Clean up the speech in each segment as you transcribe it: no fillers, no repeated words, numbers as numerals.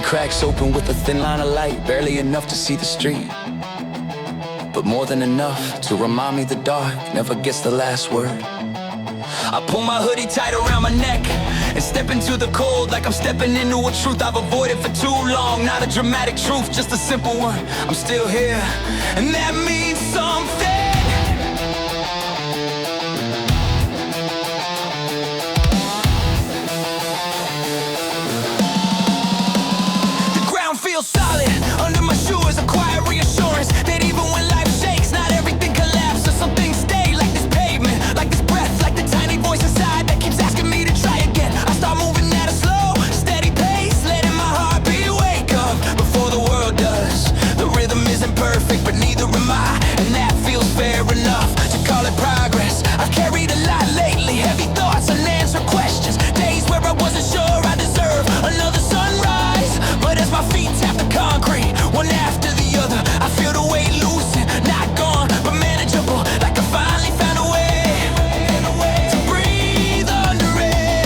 cracks open with a thin line of light, barely enough to see the street, but more than enough to remind me the dark never gets the last word. I pull my hoodie tight around my neck and step into the cold like I'm stepping into a truth I've avoided for too long. Not a dramatic truth, just a simple one. I'm still here, and that means something. Feels solid under my shoes, a quiet reassurance that even when life shakes, not everything collapses. Some things stay like this pavement, like this breath, like the tiny voice inside that keeps asking me to try again. I start moving at a slow, steady pace, letting my heartbeat wake up before the world does. The rhythm isn't perfect, but neither am I, and that feels fair enough to call it progress. I've carried a lot lately, heavy thoughts, unanswered questions, days where I wasn't sure I deserve another sunrise. But as my feet tap the concrete, one after the other, I feel the weight loosen, not gone, but manageable, like I finally found a way to breathe under it.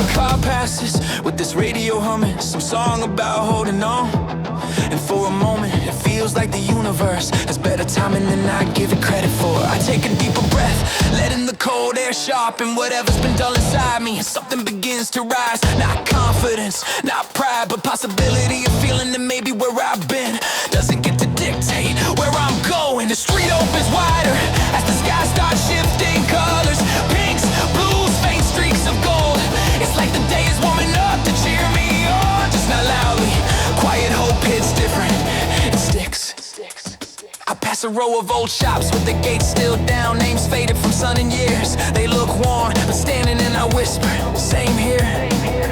A car passes with this radio humming, some song about holding on, and for a moment it feels like the universe has better timing than I give it credit for. I take a deeper breath, letting the cold air sharpen whatever's been dull inside me, and something begins to rise. Not confidence, not pride, but possibility of feeling that maybe where I've been doesn't get to dictate where I'm going. The street opens wider as the sky starts shifting colors, pinks, blues, faint streaks of gold. It's like the day is warming up to cheer me on, just not loudly. Quiet hope hits different, it sticks. I pass a row of old shops with the gates still down, names faded from sun and years. They look worn, but standing and I whisper, same here.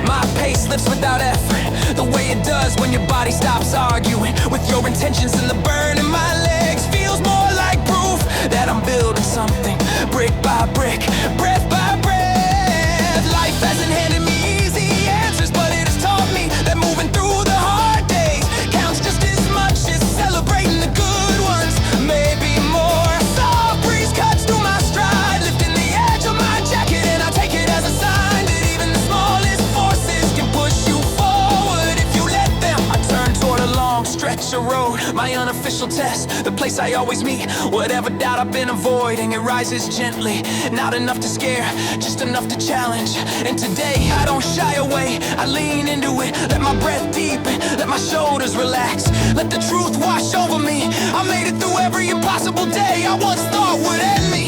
My pace slips without effort, the way it does when your body stops arguing with your intentions, and the burn in my legs feels more like proof that I'm building something, brick by brick, breath by breath. Life hasn't handed me easy answers, but it has taught me that moving through the hard days counts just as much as celebrating the good ones, maybe more. A soft breeze cuts through my stride, lifting the edge of my jacket, and I take it as a sign that even the smallest forces can push you forward if you let them. I turn toward a long stretch of road, my unofficial test, the place I always meet whatever doubt I've been avoiding. It rises gently, not enough to scare, just enough to challenge. And today I don't shy away, I lean into it, let my breath deepen, let my shoulders relax, let the truth wash over me. I made it through every impossible day I once thought would end me.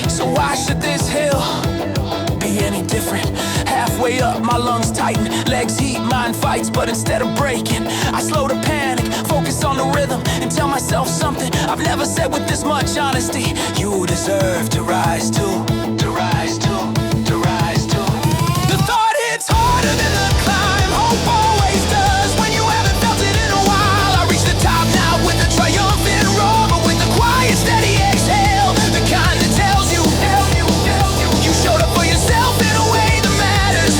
So why should this hill be any different? Halfway up, my lungs tighten, legs heat, mind fights, but instead of breaking, I slow to panic, focus on the rhythm, and tell myself something I've never said with this much honesty. You deserve to rise too, to rise too, to rise too. The thought hits harder than the climb, hope always does when you haven't felt it in a while. I reach the top now with a triumphant roar, but with a quiet, steady exhale, the kind that tells you you showed up for yourself in a way that matters.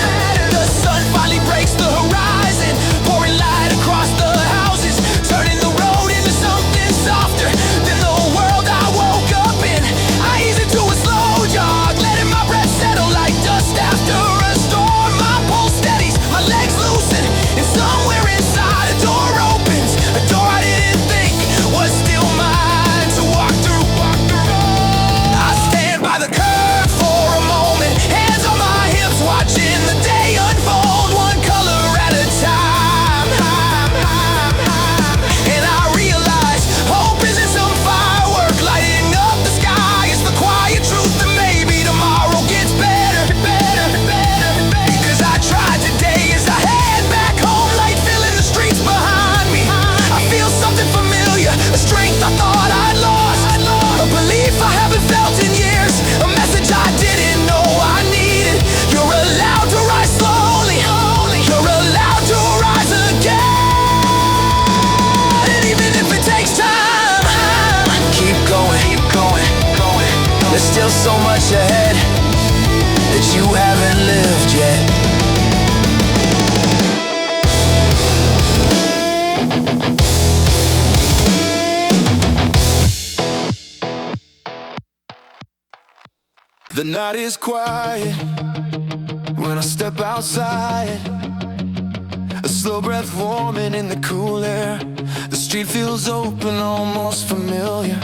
The sun finally breaks the horizon, pouring light across the houses, turning the road into something softer than the world I woke up in. I ease into a slow jog, letting my breath settle like dust after a storm. My pulse steadies, my legs loosen, and somewhere inside a door opens, a door I didn't think was still mine to walk through. I stand by the curb for a moment, hands on my hips, watching the day unfold, one color at a time. And I realize hope isn't some firework lighting up the sky, it's the quiet truth that maybe tomorrow gets better. Because I tried today as I head back home, light filling the streets behind me. I feel something familiar, a strength I thought I'd lost, a belief I haven't felt in years, a message I didn't know I needed. You're allowed to rise slowly, you're allowed to rise again. And even if it takes time, keep going. There's still so much ahead that you haven't lived yet. The night is quiet when I step outside. A slow breath warming in the cool air. The street feels open, almost familiar,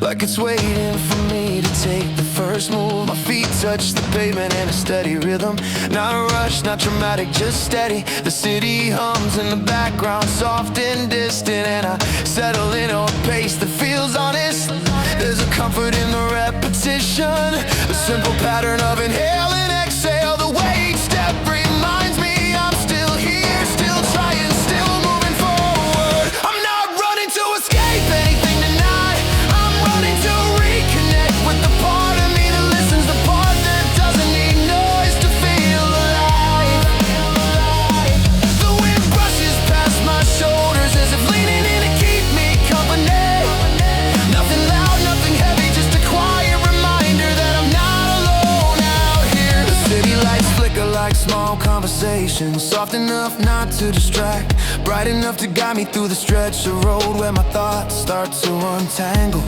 like it's waiting for me to take the first move. My feet touch the pavement in a steady rhythm. Not a rush, not dramatic, just steady. The city hums in the background, soft and distant, and I settle in a pace that feels honest. There's a comfort in the repetition, a simple pattern of inhale and exhale. The way each step reminds me I'm still here, still trying, still moving forward. I'm not running to escape anything tonight. I'm running to reconnect with the part of me that listens, the part that doesn't need noise to feel alive. The wind brushes past my shoulders as if leaning in to keep me company. Nothing loud, nothing heavy, just a quiet reminder that I'm not alone out here. The city lights flicker like small conversations, soft enough not to distract, bright enough to guide me through the stretch of road where my thoughts start to untangle.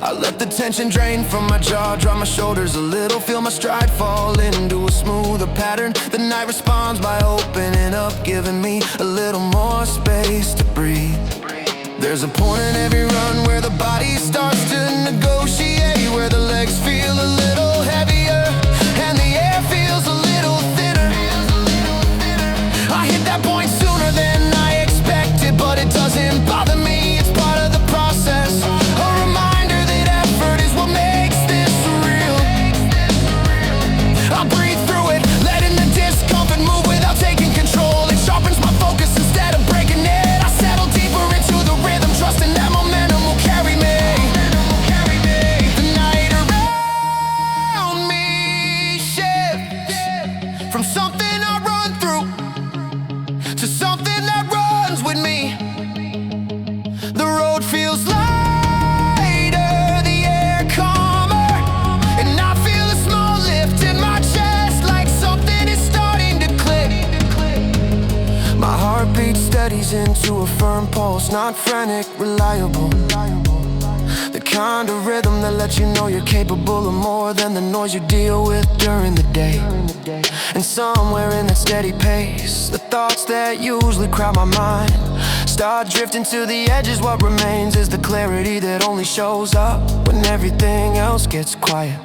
I let the tension drain from my jaw, drop my shoulders a little, feel my stride fall into a smoother pattern. The night responds by opening up, giving me a little more space to breathe. There's a point in every run where the body starts to negotiate, where the legs feel a little heavier and the air feels a little thinner. I hit that point sooner than I expected, but it doesn't bother me, it's part of the process. A reminder that effort is what makes this real. I breathe through it, letting the discomfort move without taking control. It sharpens my focus instead of breaking it. I settle deeper into the rhythm, trusting that momentum will carry me. The night around me shifts from something I run through to something that runs with me. The road feels lighter, the air calmer, and I feel a small lift in my chest, like something is starting to click. My heartbeat steadies into a firm pulse, not frantic, reliable. The kind of rhythm that lets you know you're capable of more than the noise you deal with during the day. And somewhere in that steady pace, the thoughts that usually crowd my mind start drifting to the edges. What remains is the clarity that only shows up when everything else gets quiet.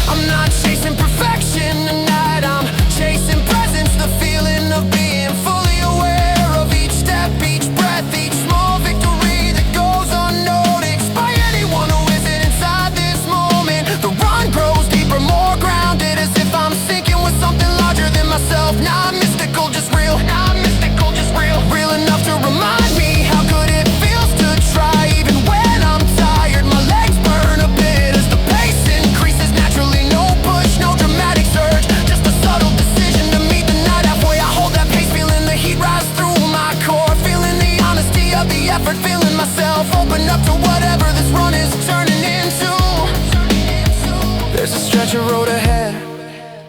I'm not chasing perfection tonight, I'm chasing presence, the feeling of being fully aware of each step, each breath, each small victory that goes unnoticed by anyone who isn't inside this moment. The run grows deeper, more grounded, as if I'm sinking with something larger than myself. Not mystical, just real. Not mystical, just real. Real enough to remind me how good it feels to try, even when I'm tired. My legs burn a bit as the pace increases naturally. No push, no dramatic surge, just a subtle decision to meet the night halfway. I hold that pace, feeling the heat rise through my core, feeling the honesty of the effort, feeling myself open up to whatever this run is turning into. There's a stretch of road ahead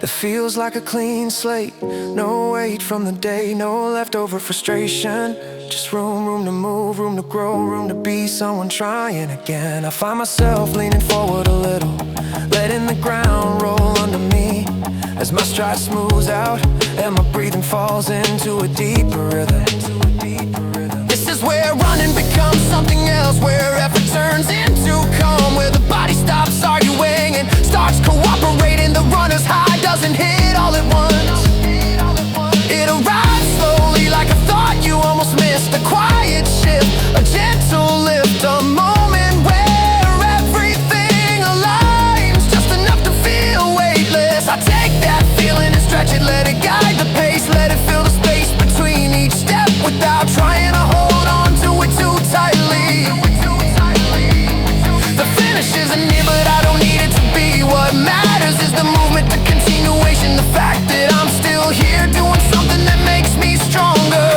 that feels like a clean slate. No weight from the day, no leftover frustration. Just room to move, room to grow, room to be someone trying again. I find myself leaning forward a little, letting the ground roll under me as my stride smooths out and my breathing falls into a deeper rhythm. This is where running becomes something else, where effort turns into calm, where the body stops arguing and starts cooperating. The runner's high doesn't hit all at once, it arrives slowly like a thought you almost missed. A quiet shift, a gentle lift, a moment where everything aligns, just enough to feel weightless. I take that feeling and stretch it, let it guide the pace, let it fill the space between each step without trying to hold on to it too tightly. The finish isn't near, but I don't need it to be. What matters is the movement, the continuation, the fact that I'm still here doing something that makes me stronger.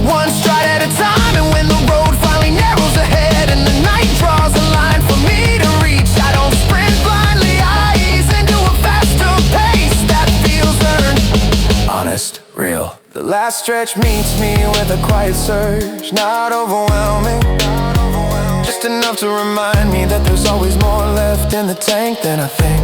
One stride at a time, and when the road finally narrows ahead and the night draws a line for me to reach, I don't sprint blindly, I ease into a faster pace that feels earned. Honest, real. The last stretch meets me with a quiet surge, not overwhelming, just enough to remind me that there's always more left in the tank than I think.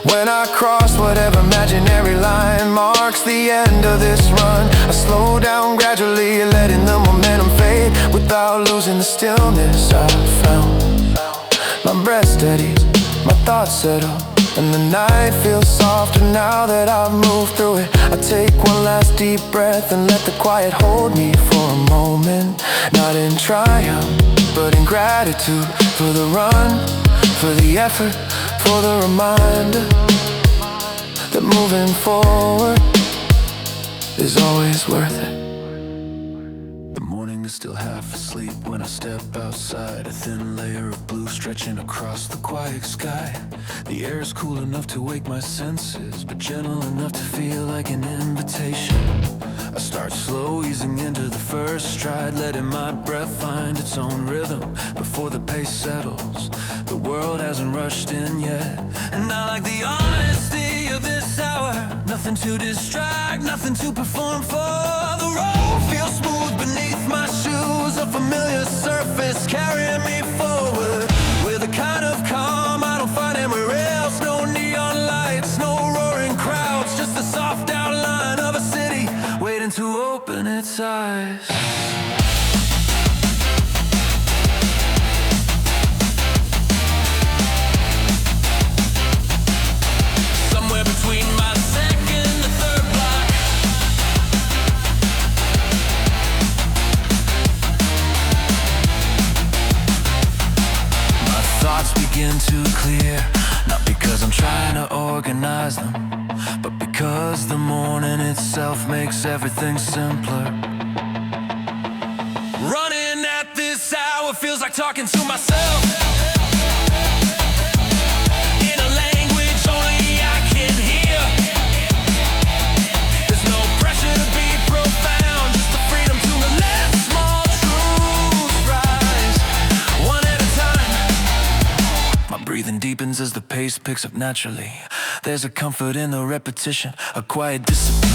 When I cross whatever imaginary line marks the end of this run, I slow down gradually, letting the momentum fade without losing the stillness I found. My breath steadies, my thoughts settle, and the night feels softer now that I've moved through it. I take one last deep breath and let the quiet hold me for a moment. Not in triumph, but in gratitude for the run, for the effort, for the reminder that moving forward is always worth it. The morning is still half asleep when I step outside. A thin layer of blue stretching across the quiet sky. The air is cool enough to wake my senses, but gentle enough to feel like an invitation. I start slow, easing into the first stride, letting my breath find its own rhythm before the pace settles. The world hasn't rushed in yet, and I like the honesty of this hour. Nothing to distract, nothing to perform for. The road feels smooth beneath my shoes, a familiar surface carrying me forward with a kind of calm I don't find anywhere else. No neon lights, no roaring crowds, just the soft outline of a city waiting to open its eyes. Somewhere between my second and third block, my thoughts begin to clear, not because I'm trying to organize them, but because the morning itself makes everything simpler. Running at this hour feels like talking to myself in a language only I can hear. There's no pressure to be profound, just the freedom to let small truths rise one at a time. My breathing deepens as the pace picks up naturally. There's a comfort in the repetition, a quiet discipline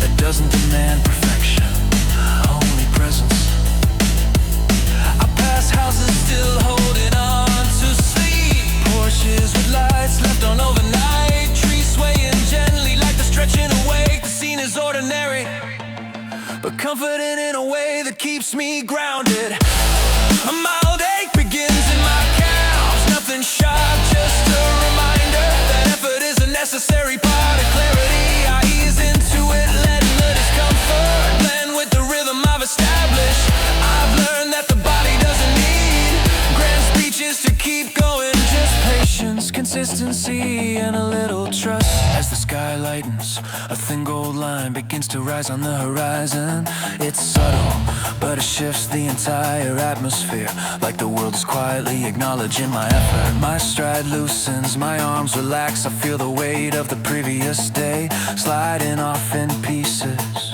that doesn't demand perfection, only presence. I pass houses still holding on to sleep, Porsches with lights left on overnight, trees swaying gently like they're stretching awake. The scene is ordinary, but comforting in a way that keeps me grounded. A mild ache begins in my calves, nothing sharp, just a reminder that effort is a necessary part of clarity. I ease into it, letting the discomfort blend with the rhythm I've established. I've learned that the body doesn't need grand speeches to keep going, just patience, consistency, and a little trust. As the sky lightens, a thin gold line begins to rise on the horizon. It's subtle, but it shifts the entire atmosphere, like the world is quietly acknowledging my effort. My stride loosens, my arms relax, I feel the weight of the previous day sliding off in pieces.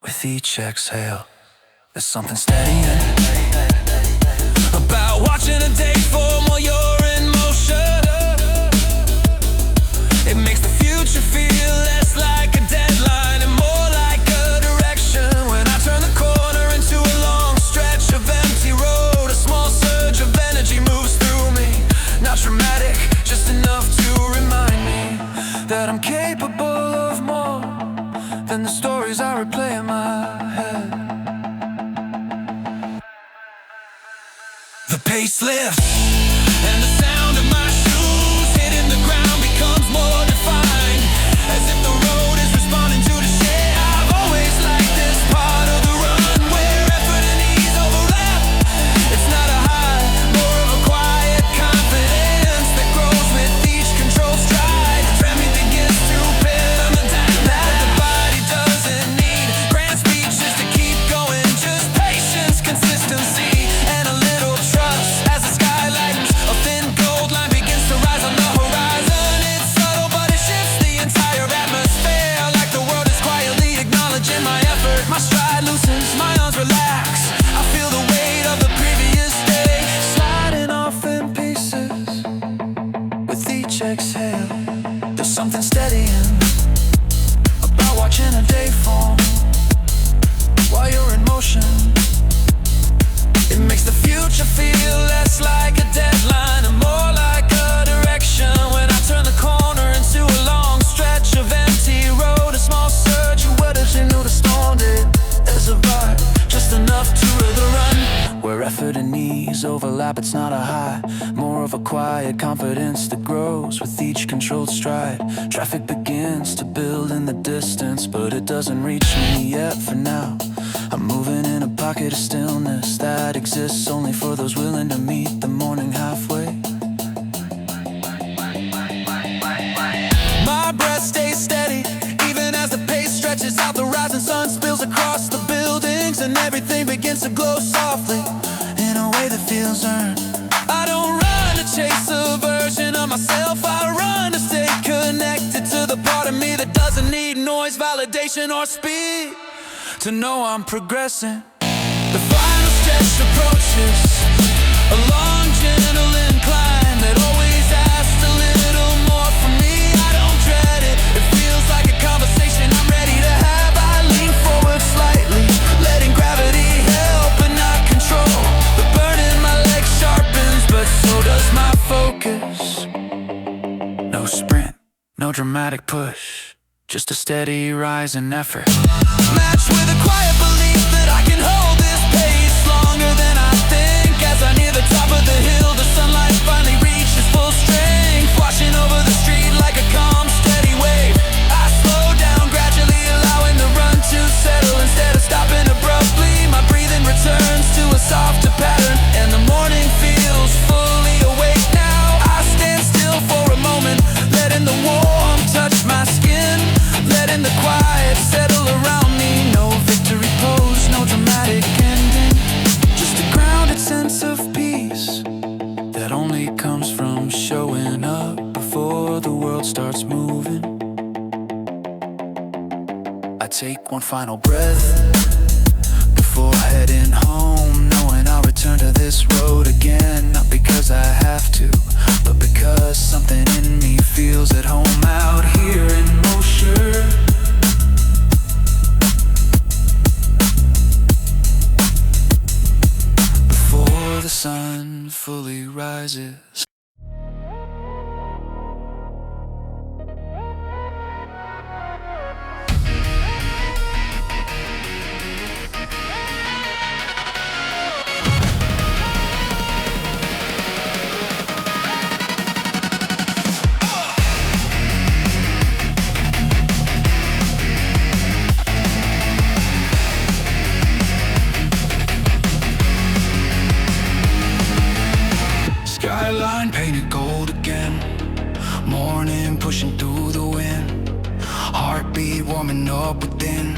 With each exhale, there's something steadying about watching a day form while you're in motion. It makes the future feel less like a deadline and more like a direction. When I turn the corner into a long stretch of empty road, a small surge of energy moves through me. Not dramatic, just enough to remind me that I'm capable of more than the stories I replay in my head. The pace lifts, and the sound of my shoes hitting the ground becomes more defined, as if the road is responding to the shade. I've always liked this part of the run, where effort and ease overlap. It's not a high, more of a quiet confidence that grows with each controlled stride. Everything gets to pin on the dime that the body doesn't need grand speeches to keep going, just patience, consistency, and a little trust as the skylight knees overlap, it's not a high, more of a quiet confidence that grows with each controlled stride. Traffic begins to build in the distance, but it doesn't reach me yet for now. I'm moving in a pocket of stillness that exists only for those willing to meet the morning halfway. My breath stays steady, even as the pace stretches out. The rising sun spills across the buildings, and everything begins to glow softly in a way that feels earned. I don't run to chase a version of myself, I run to stay connected to the part of me that doesn't need noise, validation, or speed to know I'm progressing. The final stretch approaches, a long, gentle incline that always asks a little more from me. I don't dread it, it feels like a conversation I'm ready to have. I lean forward slightly, letting gravity help and not control. The burn in my leg sharpens, but so does my focus. No sprint, no dramatic push, just a steady rise in effort, matched with a quiet belief that I can hold this pace longer than I think. As I near the top of the hill, the sunlight finally reaches full strength, washing over the street like a calm, steady wave. I slow down, gradually allowing the run to settle. Instead of stopping abruptly, my breathing returns to a softer pattern, and the morning feels fully awake now. I stand still for a moment, letting the warmth touch my skin, letting the quiet settle around me. No victory pose, no dramatic ending, just a grounded sense of peace that only comes from showing up before the world starts moving. I take one final breath before heading home, knowing I'll return to this road again, not because I have to, but because something in me feels at home out here in motion. Before the sun fully rises. Skyline painted gold again, morning pushing through the wind, heartbeat warming up within,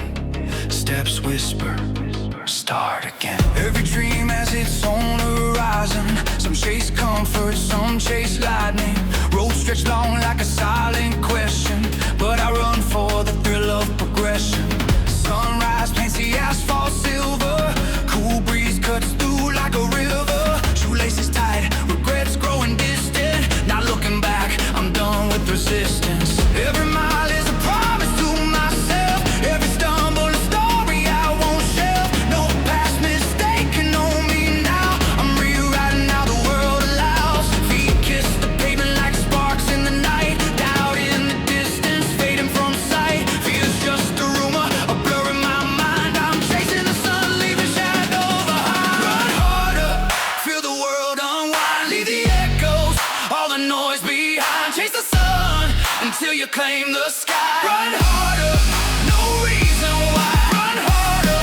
steps whisper, start again. Every dream has its own horizon, some chase comfort, some chase lightning. Road stretched long like a silent question, but I run for the thrill of progression. Sunrise paints the asphalt silver, cool breeze cuts through like a river. Shoelaces tight, regrets growing distant, not looking back, I'm done with resistance. Every mile is a promise to myself, every stumble a story I won't shelf. No past mistake can own me now, I'm rewriting how the world allows. Feet kiss the pavement like sparks in the night, doubt in the distance, fading from sight. Fears just a rumor, a blur in my mind, I'm chasing the sun, leaving shadow behind. Run harder, feel the world unwind, leave the echoes, all the noise behind. Chase the sun until you claim the sky. Run harder, no reason why. Run harder,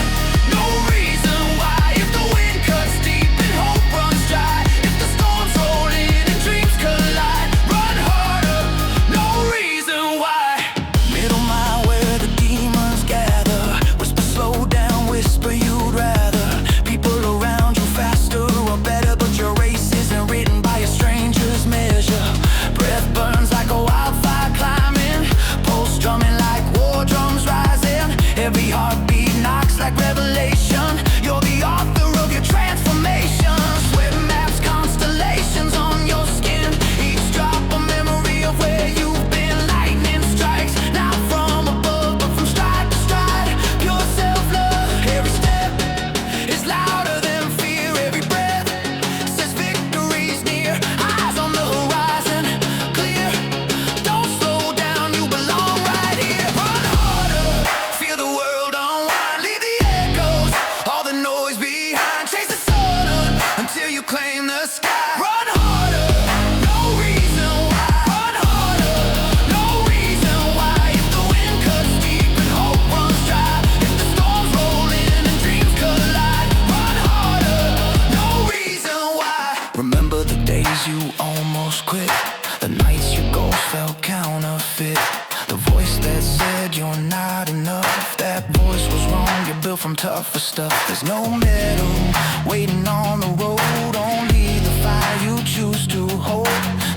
no reason why. If the wind cuts deep and hope runs dry, if the storms roll in and dreams collide, run harder, no reason why. Middle mile where the demons gather, whisper slow down, whisper you'd rather. People around you faster or better, but your race isn't written by a stranger's measure. Breath burns like a wildfire climbing, pulse drumming like war drums rising. Every heartbeat knocks like revelation, you're the author of your transformation. Sweat maps, constellations on your skin, each drop a memory of where you've been. Lightning strikes, not from above but from stride to stride. Pure self-love, every step is louder than fear. Every breath says victory's near. Eyes on the horizon, clear. Don't slow down, you belong right here. Run harder, feel the world unwind, leave the echoes, all the noise behind. built from tougher stuff. There's no middle, waiting on the road. Only the fire you choose to hold.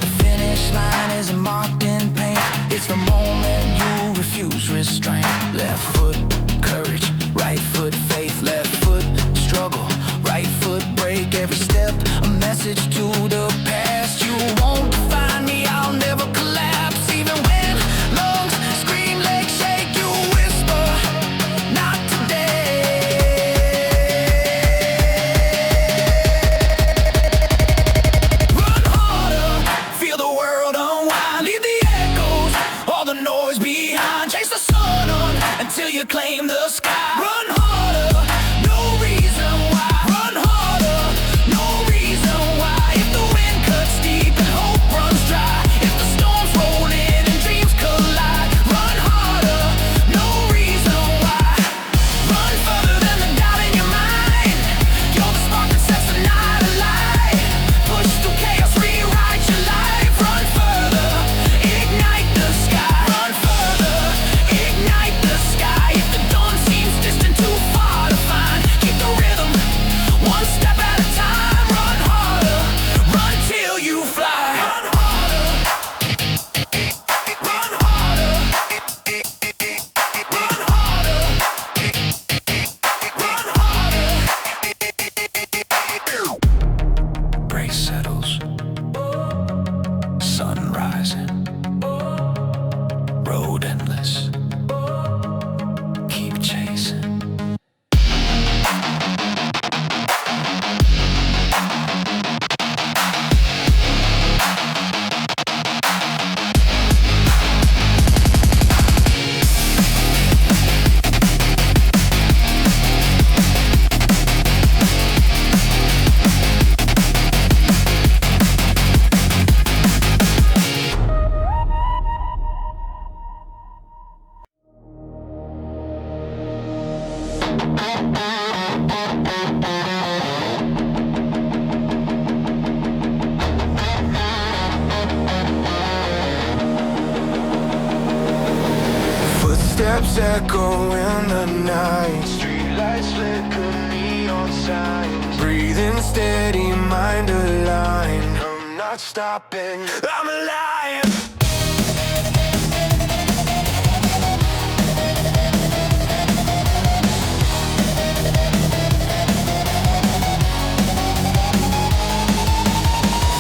The finish line isn't marked in paint. It's the moment you refuse restraint. Left foot, courage. Right foot, faith. Left foot, struggle. Right foot, break. Every step, a message to the past. You won't find me, I'll never collapse. Even when lungs scream, legs shake, you whisper, not today. Run harder, feel the world unwind. Leave the echoes, all the noise behind. Chase the sun on until you claim the sky. Run harder, no reason why. Run harder, no reason why. If the wind cuts deep and hope runs dry, if the storms roll in and dreams collide, run harder, no reason why. Run further than the doubt in your mind. You're the spark that sets the night alight. Push through chaos, rewrite your life. Run further, ignite the sky. Run further, ignite the sky. If the dawn seems distant, too far to find, keep the rhythm, one step at a time. Run harder, run till you fly. Run harder, run harder, run harder, run harder. Break settles, sun rising, road endless, keep chasing. Footsteps echo in the night. Streetlights flicker, neon signs. Breathing steady, mind aligned. I'm not stopping, I'm alive.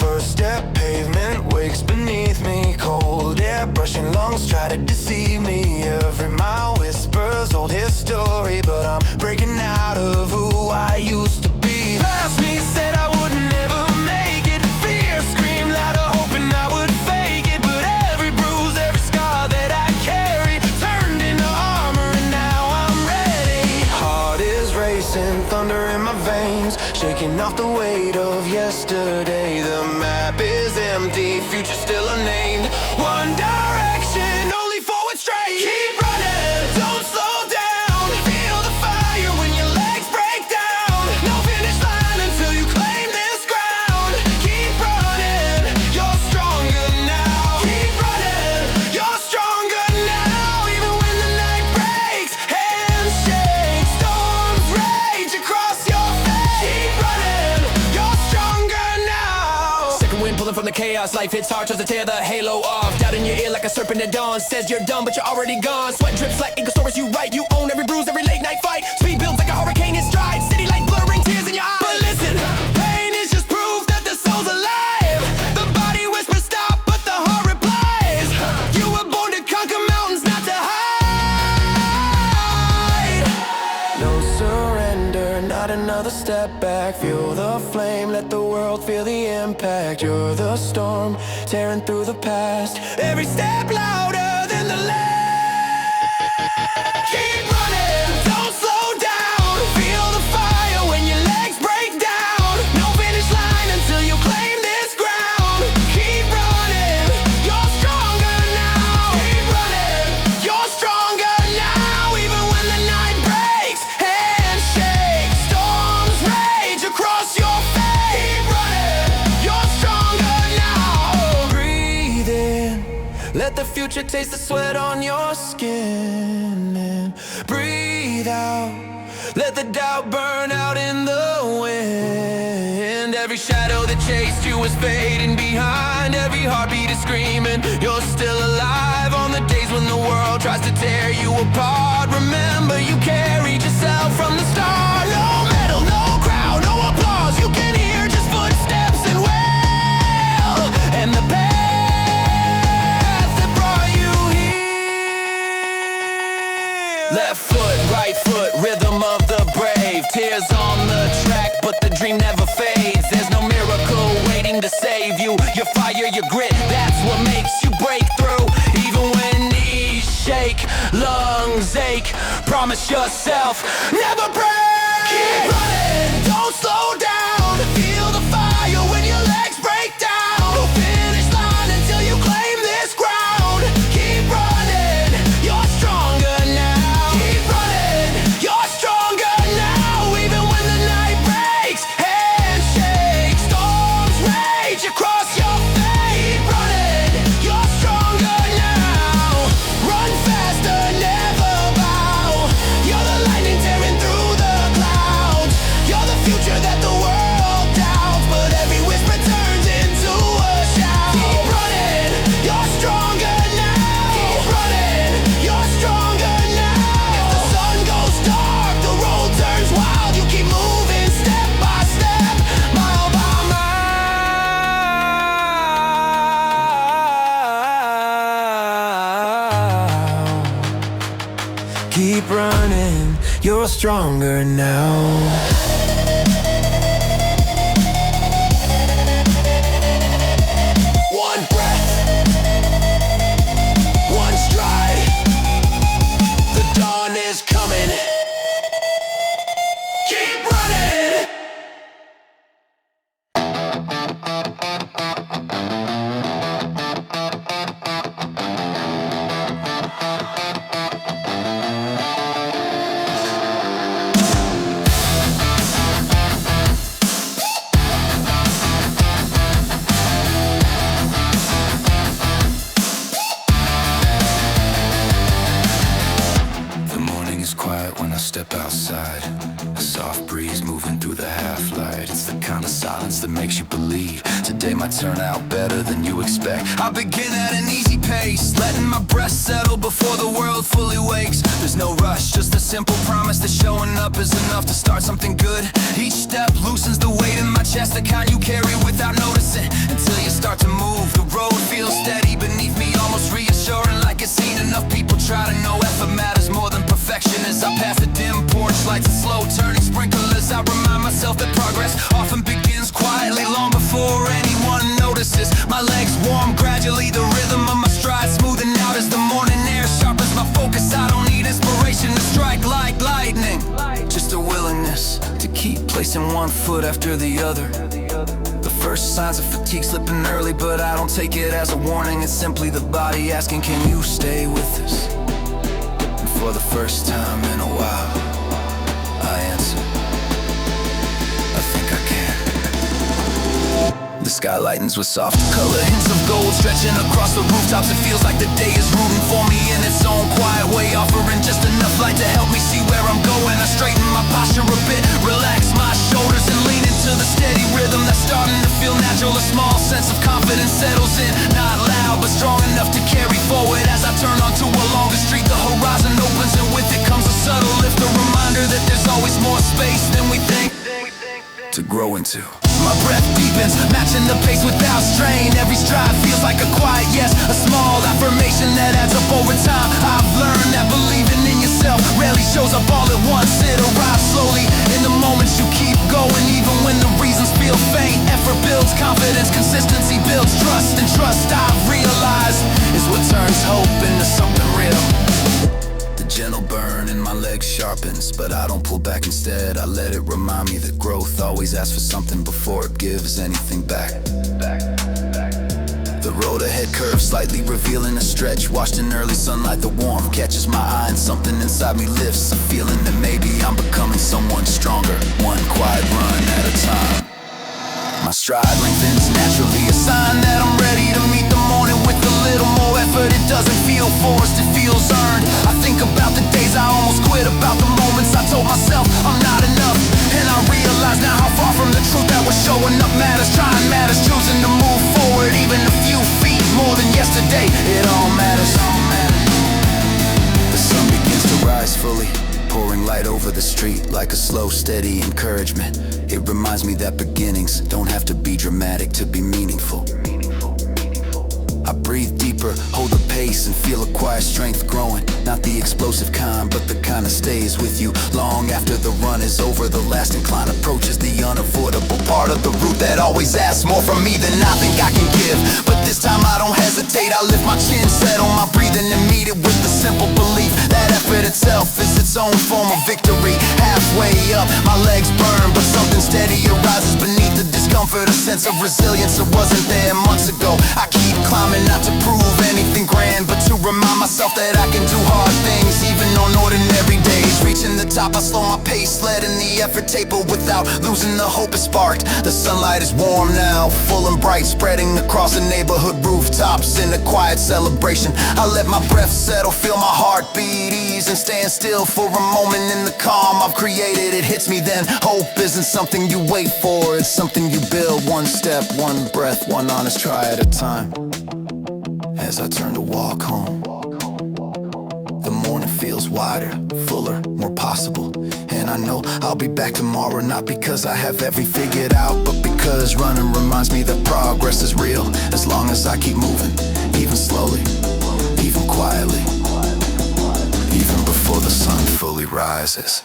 First step, pavement wakes beneath me. Cold air brushing lungs try to deceive me. Every mile whispers old history, but I'm breaking out of who I used to be. Past me said I would never make it. Fear screamed louder, hoping I would fake it. But every bruise, every scar that I carry turned into armor, and now I'm ready. Heart is racing, thunder in my veins, shaking off the weight of yesterday. The map is empty, future still unnamed. One direction, only forward straight. Keep running, don't slow down. Feel the fire when your legs break down. No finish line until you claim this ground. Keep running, you're stronger now. Keep running, you're stronger now. Even when the night breaks, hands shake, storms rage across your face. Keep running, you're stronger now. Second wind pulling from the chaos, life hits hard, tries to tear the halo off. Doubt in your ear like a serpent at dawn, says you're done but you're already gone. Sweat drips like ink stories you write. You own every bruise, every late night fight. Speed builds like a hurricane in stride. City light blurring, tears in your eyes. But listen, pain is just proof that the soul's alive. The body whispers stop, but the heart replies. You were born to conquer mountains, not to hide. No surrender, not another step back. Feel the flame, let the world feel the impact. You're the storm, tearing through the past. Every step louder than the last. Keep running, don't slow down. Feel the fire when your legs break down. No finish line until you claim this ground. Keep running, you're stronger now. Keep running, you're stronger now. Even when the night breaks, hands shake, storms rage across your face. Keep running, you're stronger now. Breathe in, let the future taste the sweat on your skin. And breathe out, Let the doubt burn out in the wind. Every shadow that chased you is fading behind. Every heartbeat is screaming you're still alive. On the days when the world tries to tear you apart, remember you carried yourself from the start. No medal, no crowd, no applause. You can hear just footsteps and wail, and the path that brought you here. Left foot, right foot, rhythm of the brave. Tears on the track, but the dream never fades. There's no miracle waiting to save you. Your fire, your grit, that's what makes you break through. Even when knees shake, lungs ache, promise yourself, never break. Keep running, don't slow down. Feel the fire when your legs break down. No finish line until you claim this ground. Keep running, you're stronger now. Keep running, you're stronger now. Even when the night breaks, handshake, storms rage across your face. Keep running, you're stronger now. Run faster, never bow. You're the lightning tearing through the clouds. You're the future that the world doubts, but every whisper turns into a shout. Keep running, you're stronger now. Keep running, you're stronger now. If the sun goes dark, the road turns wild. You keep moving step by step, mile by mile. Keep running, you're stronger now. One breath, one stride. The dawn is coming. Keep running. The morning is quiet when I step outside. A soft breeze moving through the half-light. It's the kind of silence that makes you believe today might turn out better than you expect. I begin at an easy pace, letting my breath settle before the world fully wakes. There's no rush, just a simple promise that showing up is enough to start something good. Each step loosens the weight in my chest, the kind you carry without noticing. Until you start to move, the road feels steady beneath me, almost reassuring, like it's seen enough people try to know effort matters more than perfection. As I pass the dim porch lights and slow turning sprinklers, I remind myself that progress often begins quietly, long before anyone notices. My legs warm gradually, the rhythm of my stride smoothing out as the morning air sharpens my focus. I don't need inspiration to strike like lightning, just a willingness to keep placing one foot after the other. The first signs of fatigue slipping early, but I don't take it as a warning. It's simply the body asking, can you stay with us? And for the first time in a while, I answer, I think I can. The sky lightens with soft color, hints of gold stretching across the rooftops. It feels like the day is rooting for me in its own quiet way, offering just enough light to help me see where I'm going. I straighten my posture a bit, relax my shoulders, and lean into the steady rhythm that's starting to feel natural. A small sense of confidence settles in, not loud but strong enough to carry forward. As I turn onto a longer street, the horizon opens, and with it comes a subtle lift, a reminder that there's always more space than we think to grow into. My breath deepens, matching the pace without strain. Every stride feels like a quiet yes, a small affirmation that adds up over time. I've learned that believing in yourself rarely shows up all at once. It arrives slowly in the moments you keep going, even when the reasons feel faint. Effort builds confidence, consistency builds trust, and trust I've realized is what turns hope into something real. The gentle burn in my legs sharpens, but I don't pull back. Instead, I let it remind me that growth always asks for something before it gives anything back. The road ahead curves slightly, revealing a stretch. Washed in early sunlight, the warmth catches my eye, and something inside me lifts, a feeling that maybe I'm becoming someone stronger, one quiet run at a time. My stride lengthens naturally, a sign that I'm ready to meet the morning with a little more effort. It doesn't feel forced, it feels earned. I think about the days I almost quit, about the moments I told myself over the street like a slow, steady encouragement. It reminds me that beginnings don't have to be dramatic to be meaningful. I breathe deeper, hold the pace, and feel a quiet strength growing. Not the explosive kind, but the kind that stays with you long after the run is over. The last incline approaches the unavoidable part of the route that always asks more from me than I think I can give. But this time I don't hesitate, I lift my chin, settle my breathing, and meet it with the simple belief that effort itself is its own form of victory. Halfway up, my legs burn, but something steady arises beneath the discomfort. A sense of resilience that wasn't there months ago. I keep climbing, not to prove anything grand, but to remind myself that I can do hard things even on ordinary days. Reaching the top, I slow my pace, letting the effort taper without losing the hope it sparked. The sunlight is warm now, full and bright, spreading across the neighborhood rooftops in a quiet celebration. I let my breath settle, feel my heartbeat ease, and stand still for a moment in the calm I've created. It hits me then, hope isn't something you wait for, it's something you build one step, one breath, one honest try at a time. As I turn to walk home, the morning feels wider, fuller, more possible. And I know I'll be back tomorrow, not because I have everything figured out, but because running reminds me that progress is real. As long as I keep moving, even slowly, even quietly, even before the sun fully rises.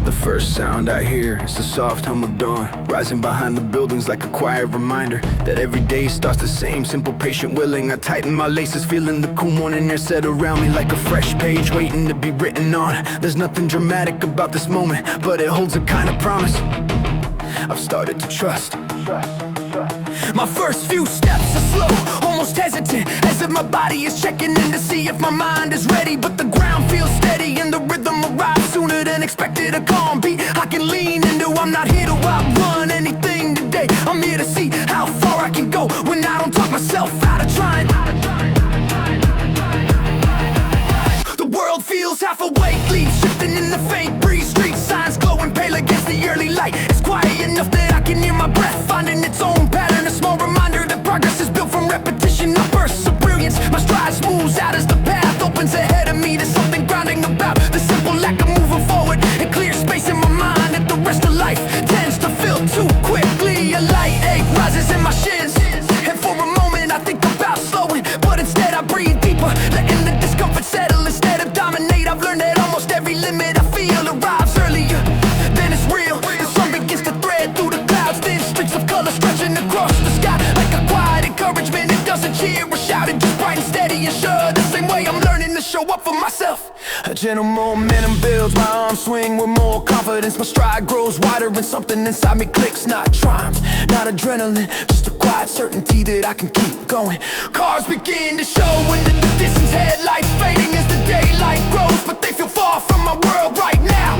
The first sound I hear is the soft hum of dawn, rising behind the buildings like a quiet reminder that every day starts the same, simple, patient, willing. I tighten my laces, feeling the cool morning air set around me like a fresh page waiting to be written on. There's nothing dramatic about this moment, but it holds a kind of promise I've started to trust. My first few steps are slow, almost hesitant, as if my body is checking in to see if my mind is ready. But the ground feels steady and the rhythm arrives sooner than expected. A calm beat I can lean into. I'm not here to outrun anything today. I'm here to see how far I can go when I don't talk myself out of trying. The world feels half awake, leaves shifting in the faint breeze. Street signs glowing pale against the early light. It's quiet enough that I can hear my breath finding its own pattern. A small reminder that progress is built from repetition, not bursts of brilliance. My stride smooths out as the path opens ahead of me. There's something grounding about the simple lack of moving forward, and clear space in my mind that the rest of life tends to fill too quickly. A light ache rises in my shins, and for a moment I think about slowing, but instead I breathe deeper, letting the discomfort settle instead of dominate. I've learned that almost every limit I feel arrives earlier than it's real. The sun begins to thread through the clouds, thin streaks of color stretching across the sky like a quiet encouragement. It doesn't cheer or shout, it just bright and steady and sure. The same way I'm learning to show up for myself. A gentle momentum builds, my arms swing with more confidence. My stride grows wider and something inside me clicks. Not triumph, not adrenaline, just a quiet certainty that I can keep going. Cars begin to show into the distance, headlights fading as the daylight grows, but they feel far from my world right now.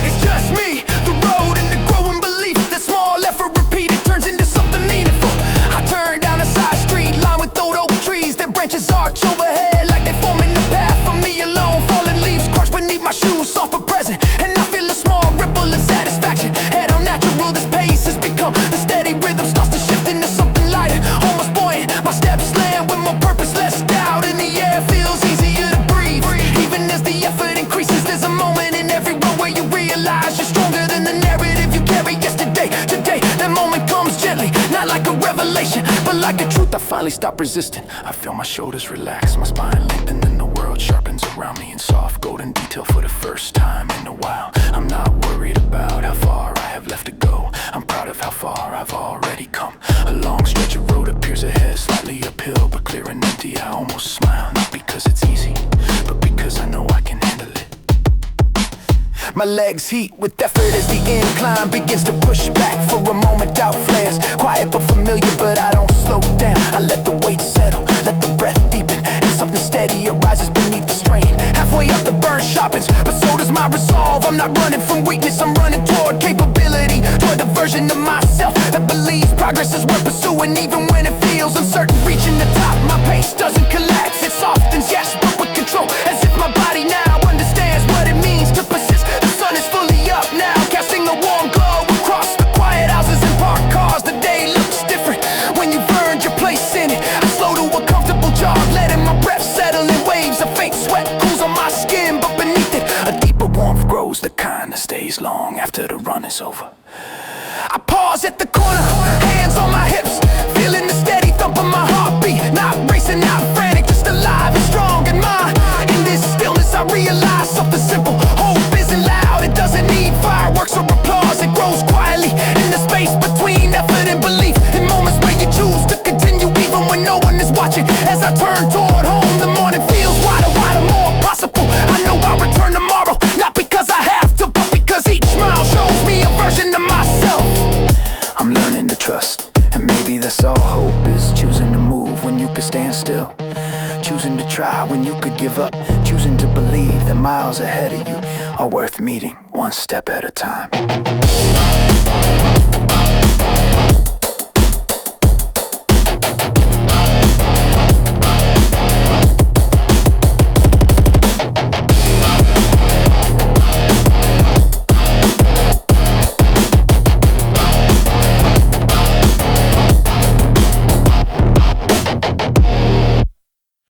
It's just me, the road, and the growing belief that small effort repeated turns into something meaningful. I turn down a side street lined with old oak trees. Their branches arch overhead like they form in the path for me alone. Falling leaves crush beneath my shoes, soft but present, and I feel a small ripple of satisfaction at how natural this pace has become. The steady rhythm starts to shift into something lighter, almost buoyant. My steps land with more purpose, less doubt, and the air feels easier to breathe. Even as the effort increases, there's a moment in every road where you realize you're stronger than the narrative you carried yesterday. Today, that moment comes gently, not like a revelation, but like a truth. I finally stop resisting. I feel my shoulders relax, my spine lengthen, and the world sharpens around me in soft golden detail for the first time in a while. I'm not worried about how far I have left to go. I'm proud of how far I've already come. A long stretch of road appears ahead, slightly uphill, but clear and empty. I almost smile, not because it's easy, but because I know I can handle it. My legs heat with effort as the incline begins to push back. For a moment doubt flares, quiet but familiar, but I don't slow down. I let the weight settle, let the breath my resolve. I'm not running from weakness, I'm running toward capability, toward the version of myself that believes progress is worth pursuing, even when it feels uncertain. Reaching the top, my pace doesn't collapse, it softens, yes, but with control, as if my body now understands what it means to persist. The sun is fully up now, casting a warm glow across the quiet houses and parked cars. The day looks different when you've earned your place in it. I slow to a comfortable jog, letting my breath settle in waves. A faint sweat cools on my skin, but beneath it a deeper warmth grows, the kind that stays long after the run is over. I pause at the corner, hands on my hips, feeling the steady thump of my heartbeat. Not racing, not frantic, just alive and strong in mind. In this stillness I realize something simple. Hope isn't loud, it doesn't need fireworks or applause. It grows quietly in the space between effort and belief. In moments where you choose to continue even when no one is watching. As I turn toward home, the morning feels wider, more possible. I know I'll return tomorrow, not because I have to, but because each smile shows me a version of myself I'm learning to trust. And maybe that's all hope is, choosing to move when you could stand still, choosing to try when you could give up, choosing to believe that miles ahead of you are worth meeting one step at a time.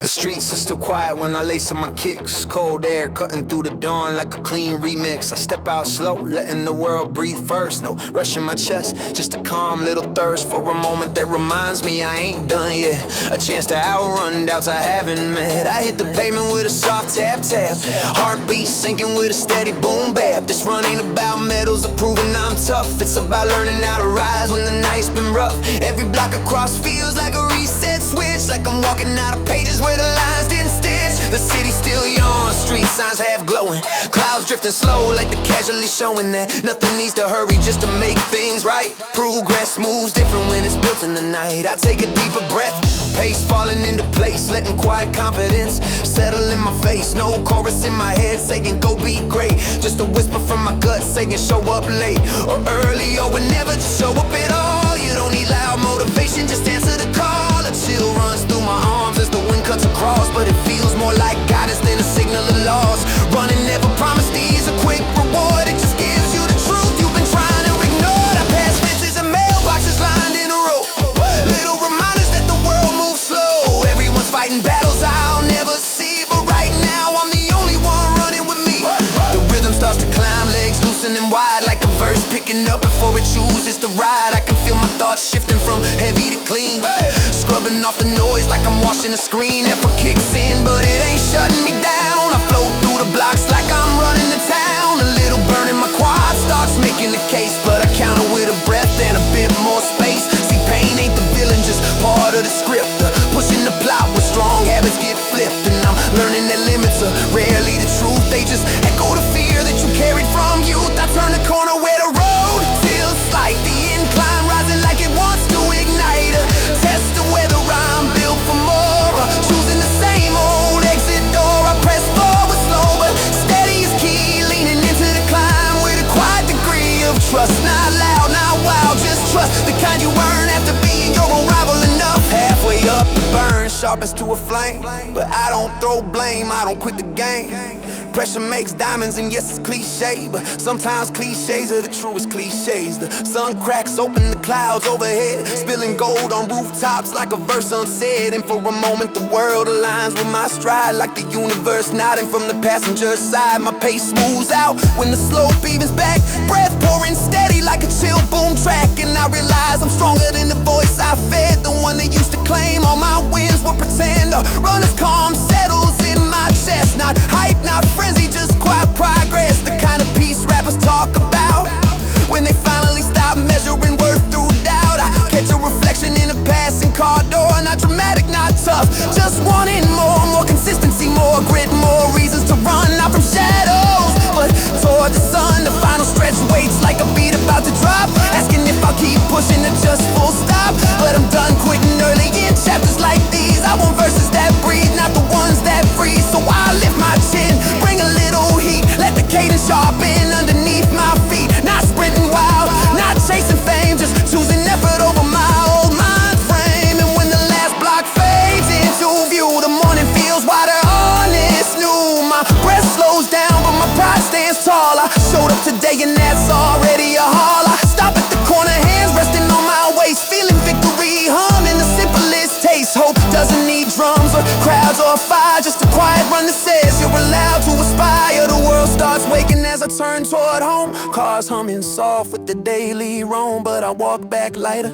Streets are still quiet when I lace on my kicks. Cold air cutting through the dawn like a clean remix. I step out slow, letting the world breathe first. No rush in my chest, just a calm little thirst for a moment that reminds me I ain't done yet. A chance to outrun doubts I haven't met. I hit the pavement with a soft tap tap, heartbeat sinking with a steady boom bap. This run ain't about medals or proving I'm tough. It's about learning how to rise when the night's been rough. Every block across feels like a reset switch, like I'm walking out of pages where the lines didn't stitch. The city's still young, street signs half glowing, clouds drifting slow like the casually showing that nothing needs to hurry just to make things right. Progress moves different when it's built in the night. I take a deeper breath, pace falling into place, letting quiet confidence settle in my face. No chorus in my head saying go be great, just a whisper from my gut saying show up late or early or whenever, just show up at all. You don't need loud motivation, just answer the call. A chill runs through my arms as the wind cuts across, but it feels more like guidance than a signal of loss. Running never promised ease, a quick reward, it just gives you the truth you've been trying to ignore. I pass fences and mailboxes lined in a row, little reminders that the world moves slow. Everyone's fighting battles I'll never see, but right now I'm the only one running with me. The rhythm starts to climb, legs loosening wide like a verse picking up before it chooses to ride. I can feel my thoughts shifting from heavy to clean, scrubbing off the noise like I'm washing a screen. Effort kicks in, but it ain't shutting me down. I flow through the blocks like I'm running the town. A little burn in my quad starts making the case, but I counter with a breath and a bit more space. See, pain ain't the villain, just part of the script. Pushing the plot with strong habits get flipped, and I'm learning that limits are rarely the truth. They just echo the fear that you carried from youth. I turn the corner where the road feels like the incline rising like it wants to ignite. A test of whether I'm built for more, choosing the same old exit door. I press forward slow, but steady is key, leaning into the climb with a quiet degree of trust. Not loud, not wild, just trust, the kind you earn after being your own rival enough. Halfway up the burn, sharpest to a flame, but I don't throw blame, I don't quit the game. Pressure makes diamonds, and yes, it's cliche, but sometimes cliches are the truest cliches. The sun cracks open the clouds overhead, spilling gold on rooftops like a verse unsaid. And for a moment the world aligns with my stride, like the universe nodding from the passenger side. My pace smooths out when the slope evens back, breath pouring steady like a chill boom track. And I realize I'm stronger than the voice I fed, the one that used to claim all my wins were pretend. A runner's calm settles in my chest, not hype, not frenzy, just quiet progress. The kind of peace rappers talk about when they finally stop measuring worth through doubt. I catch a reflection in a passing car door, not dramatic, not tough, just wanting more consistency, more grit, more reasons to run, not from shadows but toward the sun. The final stretch waits like a beat about to drop, asking if I'll keep pushing to just full stop. But I'm done quitting early in chapters like these. I want verses that breathe, not the ones that freeze. So I lift my chin, bring a little heat, let the cadence crowds or a fire, just a quiet run that says you're allowed to aspire. The world starts waking as I turn toward home. Cars humming soft with the daily roam, but I walk back lighter,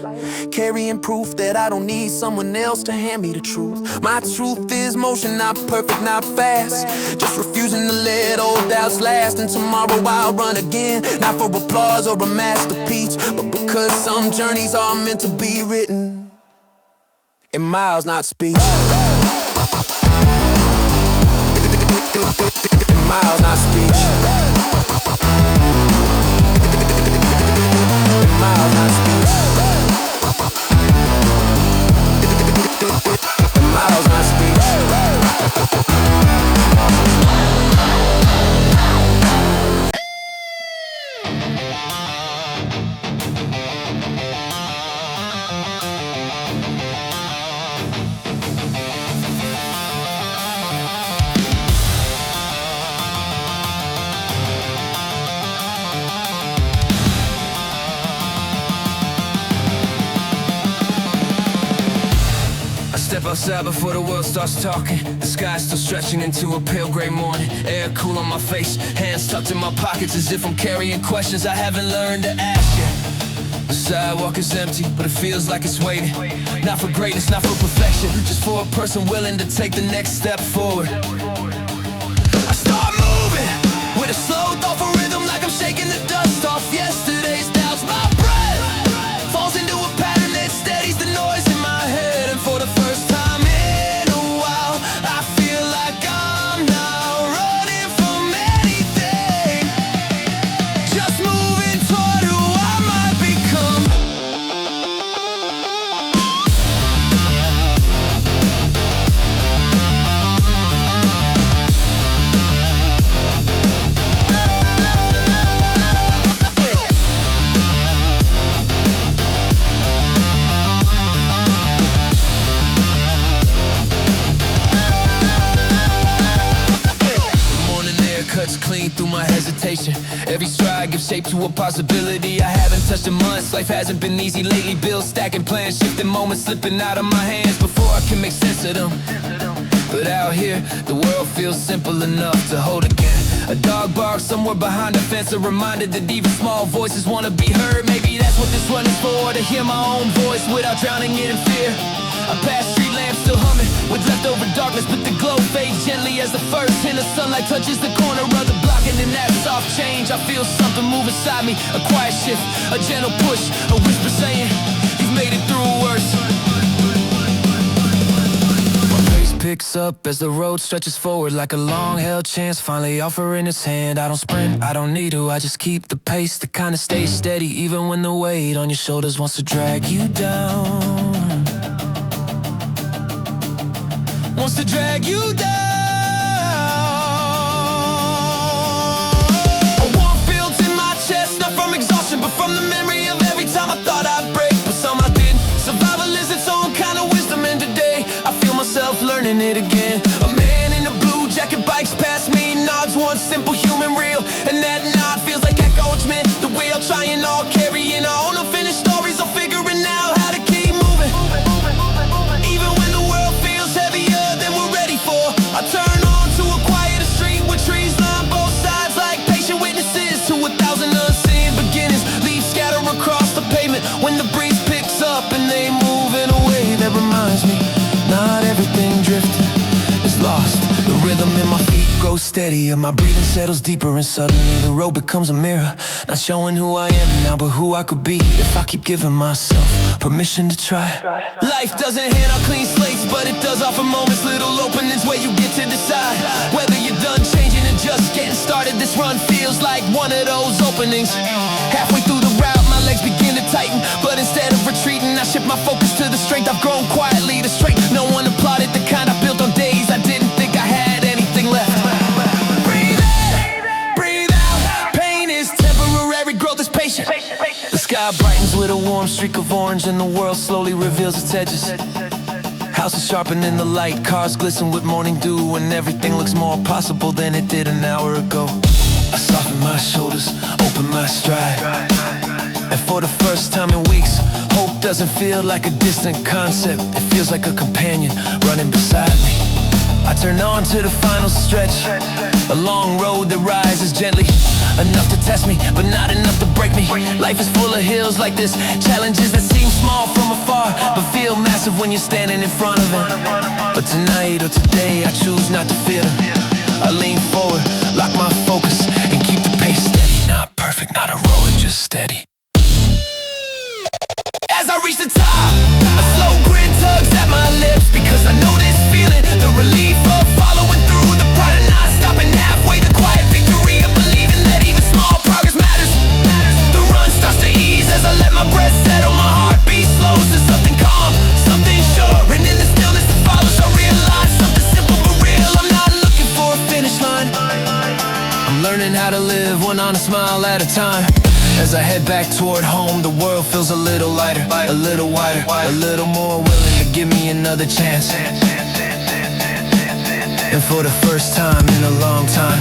carrying proof that I don't need someone else to hand me the truth. My truth is motion, not perfect, not fast, just refusing to let old doubts last. And tomorrow I'll run again, not for applause or a masterpiece, but because some journeys are meant to be written in miles, not speech. In miles, not speech. In miles, not speech. In miles, not speech. Step outside before the world starts talking. The sky's still stretching into a pale gray morning. Air cool on my face, hands tucked in my pockets, as if I'm carrying questions I haven't learned to ask yet. The sidewalk is empty, but it feels like it's waiting. Not for greatness, not for perfection, just for a person willing to take the next step forward. I start moving with a slow, thoughtful rhythm, like I'm shaking the dust off yesterday's doubts. My breath falls into a pattern that steadies the noise in my head, and for the first time in a while, I feel like I'm not running from anything, just moving toward who I might become. Clean through my hesitation. Every stride gives shape to a possibility I haven't touched in months. Life hasn't been easy lately. Bills stacking, plans shifting, moments slipping out of my hands before I can make sense of them. But out here, the world feels simple enough to hold again. A dog barks somewhere behind the fence, a reminder that even small voices want to be heard. Maybe that's what this run is for, to hear my own voice without drowning it in fear. I pass street lamps still humming with leftover darkness, but the glow fades gently as the first hint of sunlight touches the corner of the block. And in that soft change, I feel something move inside me. A quiet shift, a gentle push, a whisper saying, you've made it through worse. My pace picks up as the road stretches forward, like a long-held chance finally offering its hand. I don't sprint, I don't need to, I just keep the pace that kind of stays steady, even when the weight on your shoulders wants to drag you down. Wants to drag you down. A warmth builds in my chest, not from exhaustion, but from the memory of every time I thought I'd break, but somehow didn't. Survival is its own kind of wisdom, and today I feel myself learning it again. A man in a blue jacket bikes past me, nods one simple human real, and that nod feels like acknowledgement. The way I'll try and all carrying on unfinished stories, I'm figuring out how to keep moving. Even when the world feels heavier than we're ready for, I turn on to a quieter street with trees line both sides, like patient witnesses to 1,000 unseen beginnings. Leaves scatter across the pavement when the breeze picks up, and they move in a way that reminds me not everything drifting is lost. The rhythm in my feet grows steadier, my breathing settles deeper, and suddenly the road becomes a mirror, not showing who I am now, but who I could be if I keep giving myself permission to try. Life doesn't hand out clean slates, but it does offer moments, little openings where you get to decide whether you're done changing and just getting started. This run feels like one of those openings. Halfway through the route, my legs begin to tighten, but instead of retreating, I shift my focus to the strength I've grown quietly. The strength no one applauded, the kind I built on days I didn't think I had anything left. Breathe in, breathe out. Pain is temporary, growth is patient. The sky brightens with a warm streak of orange, and the world slowly reveals its edges. Houses sharpen in the light, cars glisten with morning dew, and everything looks more possible than it did an hour ago. I soften my shoulders, open my stride, and for the first time in weeks, hope doesn't feel like a distant concept. It feels like a companion running beside me. turn on to the final stretch. A long road that rises gently, enough to test me, but not enough to break me. Life is full of hills like this, challenges that seem small from afar, but feel massive when you're standing in front of it. But tonight or today I choose not to fear them. I lean forward, lock my focus, and keep the pace steady. Not perfect, not heroic, just steady. As I reach the top, a slow grin tugs at my lips, because I know this feeling, the relief of following through, the pride of not stopping halfway, the quiet victory of believing that even small progress matters. The run starts to ease as I let my breath settle, my heartbeat slows to something calm, something sure, and in the stillness that follows I realize something simple but real. I'm not looking for a finish line, I'm learning how to live one honest smile at a time. As I head back toward home, the world feels a little lighter, a little wider, a little more willing to give me another chance. And for the first time in a long time,